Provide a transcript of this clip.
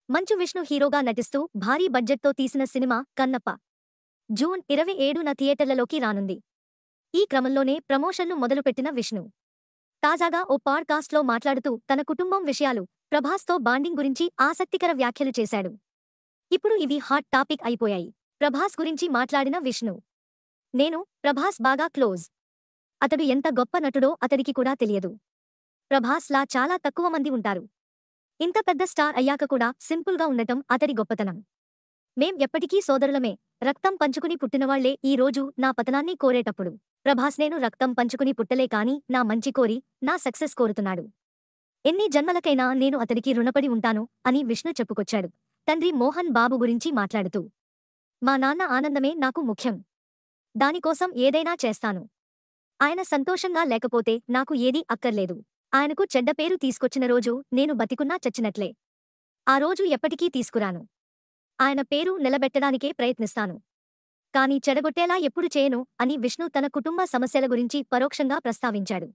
మంచు విష్ణు హీరోగా నటిస్తూ భారీ బడ్జెట్తో తీసిన సినిమా కన్నప్ప జూన్ 27న థియేటర్లలోకి రానుంది. ఈ క్రమంలోనే ప్రమోషన్లు మొదలుపెట్టిన విష్ణు తాజాగా ఓ పాడ్‌కాస్ట్‌లో మాట్లాడుతూ తన కుటుంబం విషయాలు, ప్రభాస్‌తో బాండింగ్ గురించి ఆసక్తికర వ్యాఖ్యలు చేశాడు. ఇప్పుడు ఇవి హాట్ టాపిక్ అయిపోయాయి. ప్రభాస్ గురించి మాట్లాడిన విష్ణు, నేను ప్రభాస్ బాగా క్లోజ్. అతడు ఎంత గొప్ప నటుడో అతడికి కూడా తెలియదు. ప్రభాస్‌లా చాలా తక్కువ మంది ఉంటారు. ఇంత పెద్ద స్టార్ అయ్యాక కూడా సింపుల్‌గా ఉండటం అతడి గొప్పతనం. మేం ఎప్పటికీ సోదరులమే. రక్తం పంచుకుని పుట్టినవాళ్లే ఈ రోజు నా పతనాన్ని కోరేటప్పుడు. ప్రభాస్ నేను రక్తం పంచుకుని పుట్టలే కాని నా మంచి కోరి, నా సక్సెస్ కోరుతున్నాడు. ఎన్ని జన్మలకైనా నేను అతడికి రుణపడి ఉంటాను అని విష్ణు చెప్పుకొచ్చాడు. తండ్రి మోహన్ బాబు గురించి మాట్లాడుతూ, మా నాన్న ఆనందమే నాకు ముఖ్యం. దానికోసం ఏదైనా చేస్తాను. ఆయన సంతోషంగా లేకపోతే నాకు ఏదీ అక్కర్లేదు. ఆయనకు చెడ్డ పేరు తీసుకొచ్చిన రోజు నేను బతికున్నా చచ్చినట్లే. ఆ రోజు ఎప్పటికీ తీసుకురాను. ఆయన పేరు నిలబెట్టడానికే ప్రయత్నిస్తాను. కానీ చెడగొట్టేలా ఎప్పుడు చేయను అని విష్ణు తన కుటుంబ సమస్యల గురించి పరోక్షంగా ప్రస్తావించాడు.